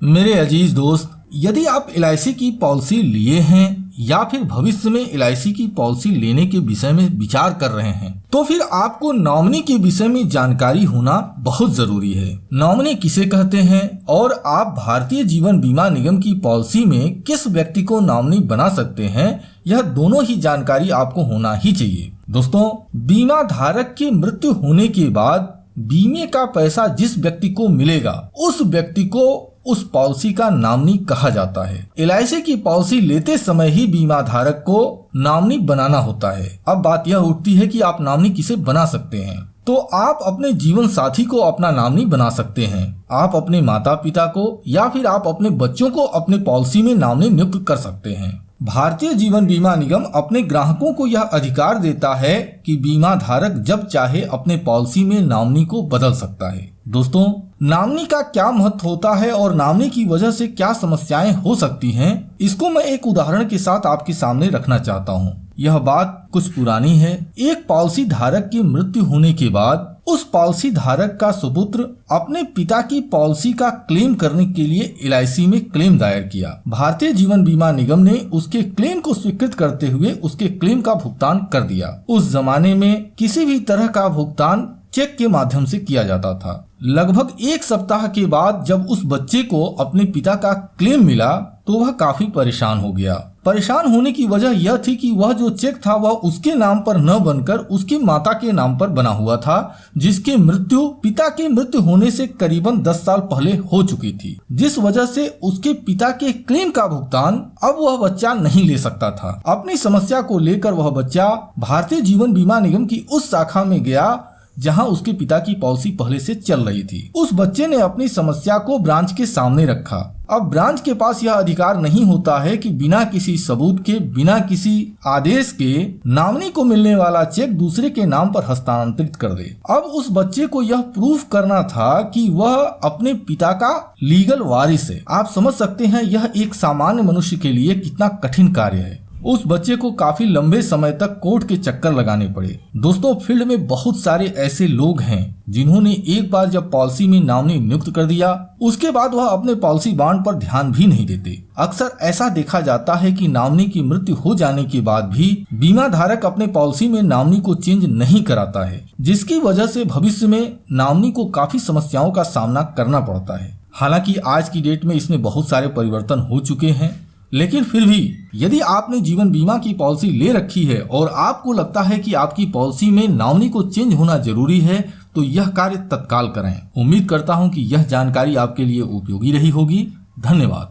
मेरे अजीज दोस्त, यदि आप LIC की पॉलिसी लिए हैं या फिर भविष्य में LIC की पॉलिसी लेने के विषय में विचार कर रहे हैं तो फिर आपको नॉमिनी के विषय में जानकारी होना बहुत जरूरी है। नॉमिनी किसे कहते हैं और आप भारतीय जीवन बीमा निगम की पॉलिसी में किस व्यक्ति को नॉमिनी बना सकते हैं, यह दोनों ही जानकारी आपको होना ही चाहिए। दोस्तों, बीमा धारक की मृत्यु होने के बाद बीमे का पैसा जिस व्यक्ति को मिलेगा उस व्यक्ति को उस पॉलिसी का नॉमिनी कहा जाता है। LIC की पॉलिसी लेते समय ही बीमा धारक को नॉमिनी बनाना होता है। अब बात यह उठती है कि आप नॉमिनी किसे बना सकते हैं। तो आप अपने जीवन साथी को अपना नॉमिनी बना सकते हैं। आप अपने माता पिता को या फिर आप अपने बच्चों को अपने पॉलिसी में नॉमिनी नियुक्त कर सकते हैं। भारतीय जीवन बीमा निगम अपने ग्राहकों को यह अधिकार देता है कि बीमा धारक जब चाहे अपने पॉलिसी में नॉमिनी को बदल सकता है। दोस्तों, नॉमिनी का क्या महत्व होता है और नॉमिनी की वजह से क्या समस्याएं हो सकती हैं, इसको मैं एक उदाहरण के साथ आपके सामने रखना चाहता हूं। यह बात कुछ पुरानी है। एक पॉलिसी धारक की मृत्यु होने के बाद उस पॉलिसी धारक का सुपुत्र अपने पिता की पॉलिसी का क्लेम करने के लिए LIC में क्लेम दायर किया। भारतीय जीवन बीमा निगम ने उसके क्लेम को स्वीकृत करते हुए उसके क्लेम का भुगतान कर दिया। उस जमाने में किसी भी तरह का भुगतान चेक के माध्यम से किया जाता था। लगभग एक सप्ताह के बाद जब उस बच्चे को अपने पिता का क्लेम मिला तो वह काफी परेशान हो गया। परेशान होने की वजह यह थी कि वह जो चेक था वह उसके नाम पर न बनकर उसकी माता के नाम पर बना हुआ था, जिसकी मृत्यु पिता की मृत्यु होने से करीबन 10 साल पहले हो चुकी थी, जिस वजह से उसके पिता के क्लेम का भुगतान अब वह बच्चा नहीं ले सकता था। अपनी समस्या को लेकर वह बच्चा भारतीय जीवन बीमा निगम की उस शाखा में गया जहां उसके पिता की पॉलिसी पहले से चल रही थी। उस बच्चे ने अपनी समस्या को ब्रांच के सामने रखा। अब ब्रांच के पास यह अधिकार नहीं होता है कि बिना किसी सबूत के, बिना किसी आदेश के नॉमिनी को मिलने वाला चेक दूसरे के नाम पर हस्तांतरित कर दे। अब उस बच्चे को यह प्रूफ करना था कि वह अपने पिता का लीगल वारिस है। आप समझ सकते हैं यह एक सामान्य मनुष्य के लिए कितना कठिन कार्य है। उस बच्चे को काफी लंबे समय तक कोर्ट के चक्कर लगाने पड़े। दोस्तों, फील्ड में बहुत सारे ऐसे लोग हैं जिन्होंने एक बार जब पॉलिसी में नॉमिनी नियुक्त कर दिया उसके बाद वह अपने पॉलिसी बॉन्ड पर ध्यान भी नहीं देते। अक्सर ऐसा देखा जाता है कि नॉमिनी की मृत्यु हो जाने के बाद भी बीमा धारक अपने पॉलिसी में नॉमिनी को चेंज नहीं कराता है, जिसकी वजह से भविष्य में नॉमिनी को काफी समस्याओं का सामना करना पड़ता है। हालांकि आज की डेट में इसमें बहुत सारे परिवर्तन हो चुके हैं, लेकिन फिर भी यदि आपने जीवन बीमा की पॉलिसी ले रखी है और आपको लगता है कि आपकी पॉलिसी में नॉमिनी को चेंज होना जरूरी है तो यह कार्य तत्काल करें। उम्मीद करता हूं कि यह जानकारी आपके लिए उपयोगी रही होगी। धन्यवाद।